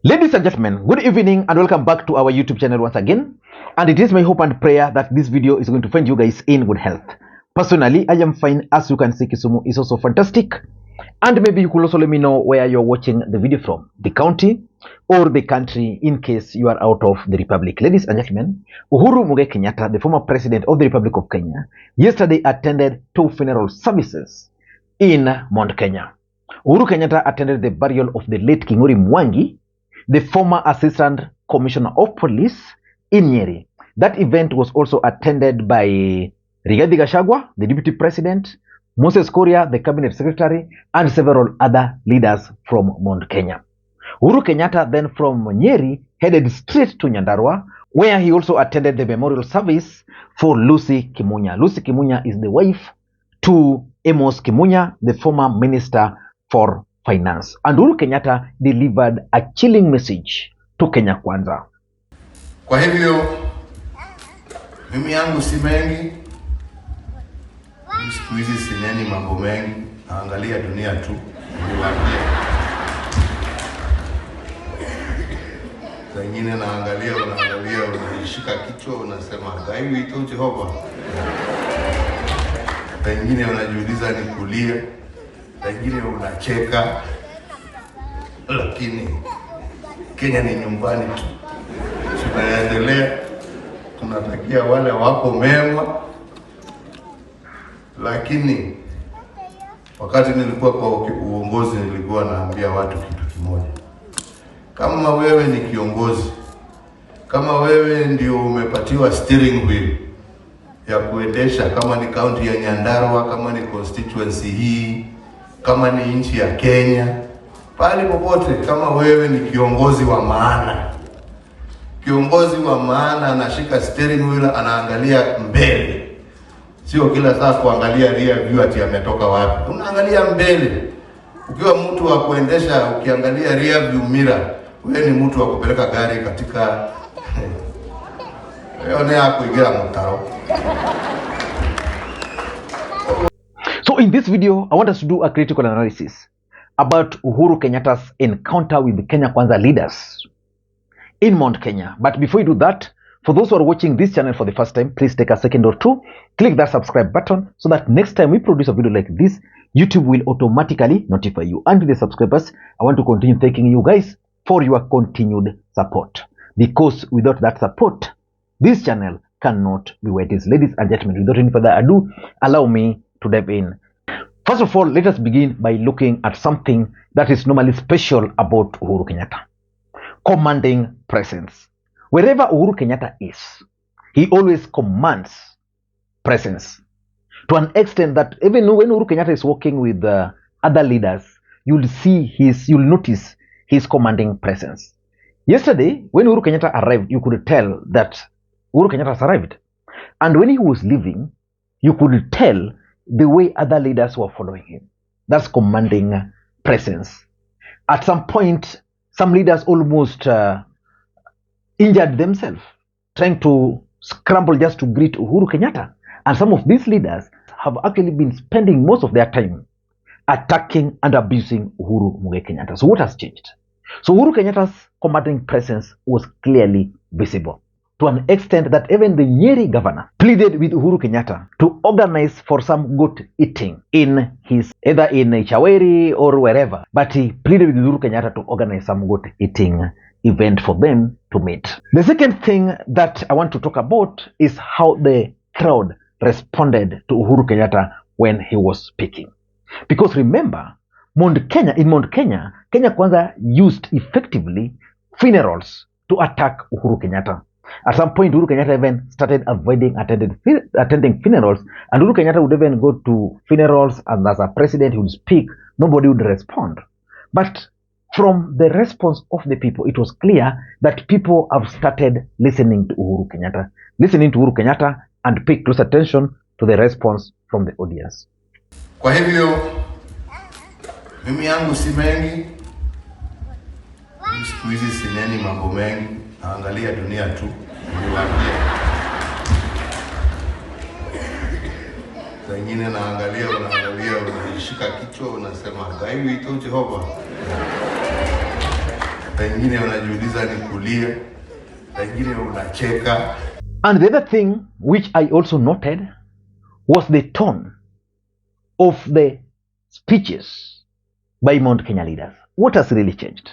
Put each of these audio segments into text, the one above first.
Ladies and gentlemen, good evening and welcome back to our YouTube channel once again. And it is my hope and prayer that this video is going to find you guys in good health. Personally, I am fine. As you can see, Kisumu is also fantastic. And maybe you could also let me know where you're watching the video from, the county or the country, in case you are out of the Republic. Ladies and gentlemen, Uhuru Kenyatta, the former president of the Republic of Kenya, yesterday attended 2 funeral services in Mount Kenya. Uhuru Kenyatta attended the burial of the late King'ori Mwangi, the former Assistant Commissioner of Police in Nyeri. That event was also attended by Rigathi Gachagua, the Deputy President, Moses Kuria, the Cabinet Secretary, and several other leaders from Mount Kenya. Uhuru Kenyatta then from Nyeri headed straight to Nyandarua, where he also attended the memorial service for Lucy Kimunya. Lucy Kimunya is the wife to Amos Kimunya, the former Minister for Finance. And Uhuru Kenyatta delivered a chilling message to Kenya Kwanza. Kwa hivyo mimi yangu si mengi, siku hizi sineni mambo mengi, naangalia dunia tu. Zingine unaangalia unashika kichwa unasema gaiwi ito Jehova. Wengine unajiuliza ni kulia, wengine unacheka. Lakini Kenya ni nyumbani tu. Tunaendelea, tunatakia wale wako mema. Lakini wakati nilikuwa kwa uongozi nilikuwa naambia watu kitu kimoja. Kama wewe ni kiongozi, kama wewe ndio umepatiwa steering wheel ya kuendesha, kama ni county ya Nyandarua, kama ni constituency hii, kama ni nchi ya Kenya, pale popote, kama wewe ni kiongozi wa maana, kiongozi wa maana anashika steering wheel, anaangalia mbele. Sio kila saa kuangalia rear view ati ametoka wapi. Unaangalia mbele. Ukiwa mtu wa kuendesha ukiangalia rear view mirror, wewe ni mtu wa kupeleka gari katika So in this video, I want us to do a critical analysis about Uhuru Kenyatta's encounter with the Kenya Kwanza leaders in Mount Kenya. But before you do that, for those who are watching this channel for the first time, please take a second or two, click that subscribe button so that next time we produce a video like this, YouTube will automatically notify you. And to the subscribers, I want to continue thanking you guys for your continued support. Because without that support, this channel cannot be where it is. Ladies and gentlemen, without any further ado, allow me to dive in. First of all, let us begin by looking at something that is normally special about Uhuru Kenyatta. Commanding presence. Wherever Uhuru Kenyatta is, he always commands presence. To an extent that even when Uhuru Kenyatta is working with other leaders, you'll notice his commanding presence. Yesterday, when Uhuru Kenyatta arrived, you could tell that Uhuru Kenyatta has arrived. And when he was leaving, you could tell the way other leaders were following him. That's commanding presence. At some point, some leaders almost injured themselves, trying to scramble just to greet Uhuru Kenyatta. And some of these leaders have actually been spending most of their time attacking and abusing Uhuru Kenyatta. So what has changed? So Uhuru Kenyatta's commanding presence was clearly visible, to an extent that even the Nyeri governor pleaded with Uhuru Kenyatta to organize for some goat eating in his, either in Chaweri or wherever, but he pleaded with Uhuru Kenyatta to organize some goat eating event for them to meet. The second thing that I want to talk about is how the crowd responded to Uhuru Kenyatta when he was speaking. Because remember, in Mount Kenya, Kenya Kwanza used effectively funerals to attack Uhuru Kenyatta. At some point, Uhuru Kenyatta even started avoiding attending funerals, and Uhuru Kenyatta would even go to funerals, and as a president, he would speak, nobody would respond. But from the response of the people, it was clear that people have started listening to Uhuru Kenyatta, and pay close attention to the response from the audience. Kwa hivyo mimi yangu si mengi, siku hizi sineni mambo mengi, naangalia dunia tu. Wengine unaangalia unashika kichwa unasema gaiwi ito Jehova. Saa ingine unajiuliza ni kulia, saa ingine unacheka. And the other thing which I also noted was the tone of the speeches by Mount Kenya leaders. What has really changed?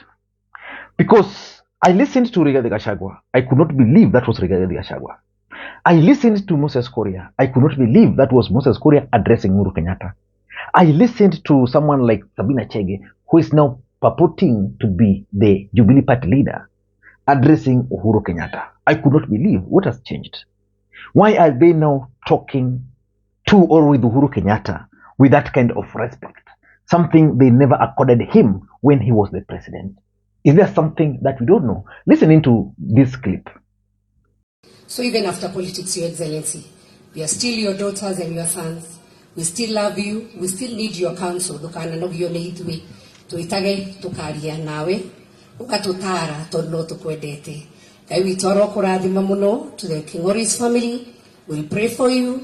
Because I listened to Rigathi Gachagua. I could not believe that was Rigathi Gachagua. I listened to Moses Kuria. I could not believe that was Moses Kuria addressing Uhuru Kenyatta. I listened to someone like Sabina Chege, who is now purporting to be the Jubilee Party leader, addressing Uhuru Kenyatta. I could not believe what has changed. Why are they now talking to or with Uhuru Kenyatta with that kind of respect? Something they never accorded him when he was the president. Is there something that we don't know? Listen into this clip. So even after politics, Your Excellency, we are still your daughters and your sons. We still love you. We still need your counsel. Dukana no gione itwe. Tuitage tukaria nawe. Ukatutara tono tukwedete. Kai witoro kurathima muno to the Kingoris family. We pray for you.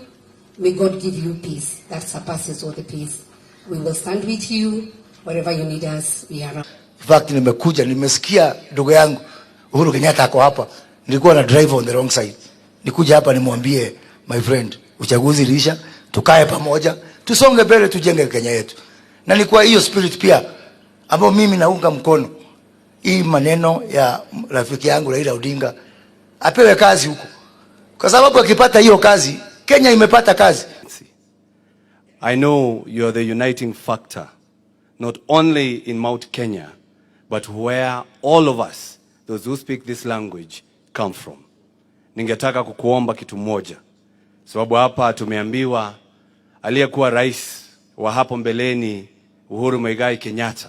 May God give you peace that surpasses all the peace. We will stand with you wherever you need us. We are. In fact, nimesikia ndugu yangu Uhuru Kenyatta ako hapa. Nilikuwa na drive on the wrong side. Nikuja hapa nimwambie my friend, uchaguzi lisha, tukae pamoja, tusonge mbele, tujenge Kenya yetu. Na ni kwa hiyo spirit pia ambao mimi naunga mkono hii maneno ya rafiki yangu Raila Odinga apewe kazi huko. Kwa sababu akipata hiyo kazi, Kenya imepata kazi. I know you're the uniting factor, not only in Mount Kenya, but where all of us, those who speak this language, come from. Ningetaka kukuomba kitu moja. Sababu hapa tumeambiwa aliyekuwa rais wa hapo mbeleni Uhuru Muigai Kenyatta,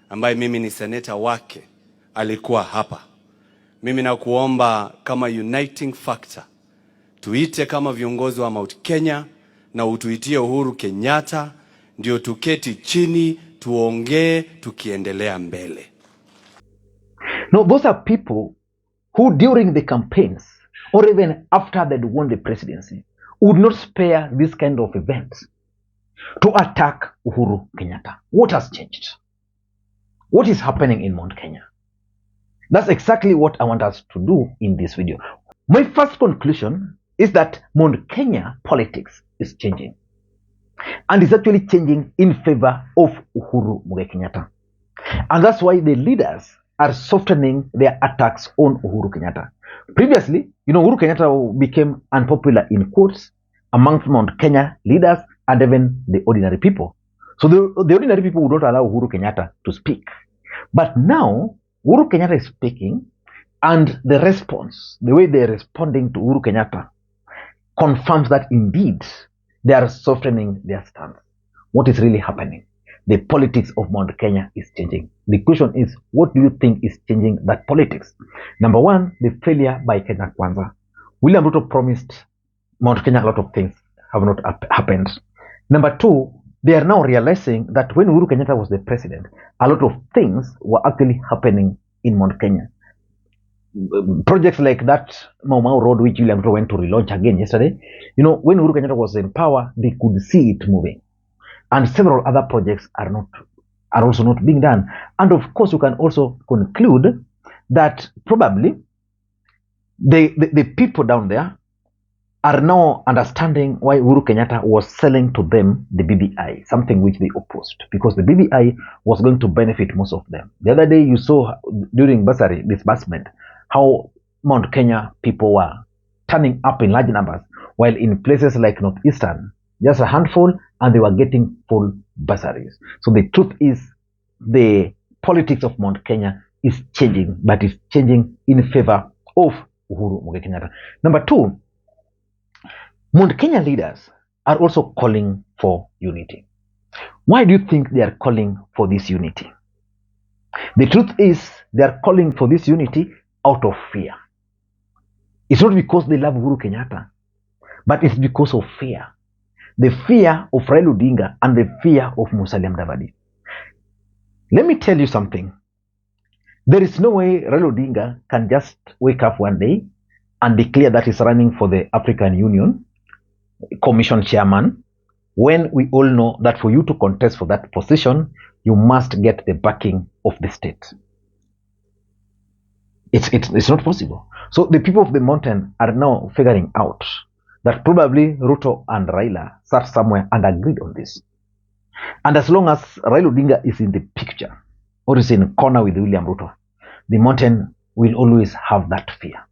ambaye mimi ni seneta wake, alikuwa hapa. Mimi nakuomba kama uniting factor, tuite kama viongozi wa Mount Kenya na utuitie Uhuru Kenyatta, ndio tuketi chini tuongee tukiendelea mbele. No, those are people who during the campaigns or even after they won the presidency would not spare this kind of events to attack Uhuru Kenyatta. What has changed? What is happening in Mount Kenya? That's exactly what I want us to do in this video. My first conclusion is that Mount Kenya politics is changing. And it's actually changing in favor of Uhuru Muigai Kenyatta. And that's why the leaders are softening their attacks on Uhuru Kenyatta. Previously, Uhuru Kenyatta became unpopular in quotes amongst Mount Kenya leaders and even the ordinary people. So the ordinary people would not allow Uhuru Kenyatta to speak. But now, Uhuru Kenyatta is speaking, and the response, the way they're responding to Uhuru Kenyatta, confirms that indeed they are softening their stance. What is really happening? The politics of Mount Kenya is changing. The question is, what do you think is changing that politics? Number one, the failure by Kenya Kwanza. William Ruto promised Mount Kenya a lot of things have not happened. Number two, they are now realizing that when Uhuru Kenyatta was the president, a lot of things were actually happening in Mount Kenya. Projects like that Mau Mau Road, which William Ruto went to relaunch again yesterday, when Uhuru Kenyatta was in power, they could see it moving. And several other projects are also not being done. And of course, you can also conclude that probably the people down there are now understanding why Uhuru Kenyatta was selling to them the BBI, something which they opposed, because the BBI was going to benefit most of them. The other day you saw during bursary disbursement how Mount Kenya people were turning up in large numbers, while in places like Northeastern, just a handful, and they were getting full bursaries. So the truth is, the politics of Mount Kenya is changing, but it's changing in favor of Uhuru Muigai Kenyatta. Number two, Mount Kenya leaders are also calling for unity. Why do you think they are calling for this unity? The truth is, they are calling for this unity out of fear. It's not because they love Uhuru Kenyatta, but it's because of fear. The fear of Raila Odinga and the fear of Musalia Mudavadi. Let me tell you something. There is no way Raila Odinga can just wake up one day and declare that he's running for the African Union Commission chairman, when we all know that for you to contest for that position, you must get the backing of the state. It's not possible. So the people of the mountain are now figuring out that probably Ruto and Raila sat somewhere and agreed on this. And as long as Raila Odinga is in the picture or is in a corner with William Ruto, the mountain will always have that fear.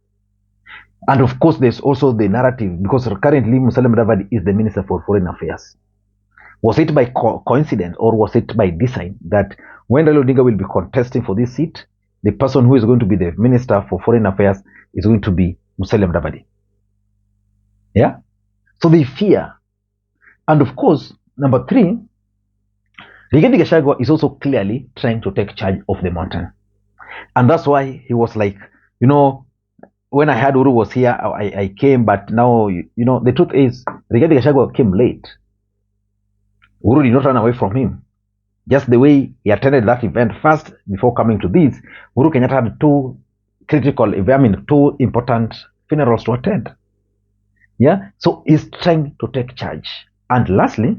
And of course, there's also the narrative, because currently Musalia Mudavadi is the Minister for Foreign Affairs. Was it by coincidence or was it by design that when Raila Odinga will be contesting for this seat, the person who is going to be the Minister for Foreign Affairs is going to be Musalia Mudavadi? Yeah? So they fear. And of course, number three, Rigathi Gachagua is also clearly trying to take charge of the mountain. And that's why he was like, you know, when I heard Uhuru was here, I came, but now, you know, the truth is, Rigathi Gachagua came late. Uhuru did not run away from him. Just the way he attended that event first before coming to this, Uhuru Kenyatta had two important funerals to attend. Yeah, so he's trying to take charge. And lastly,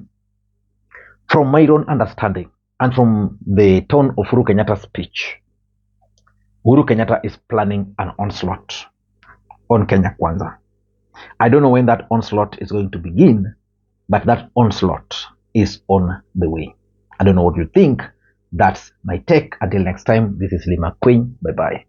from my own understanding and from the tone of Uhuru Kenyatta's speech, Uhuru Kenyatta is planning an onslaught on Kenya Kwanza. I don't know when that onslaught is going to begin, but that onslaught is on the way. I don't know what you think. That's my take. Until next time, this is Makwiny. Bye-bye.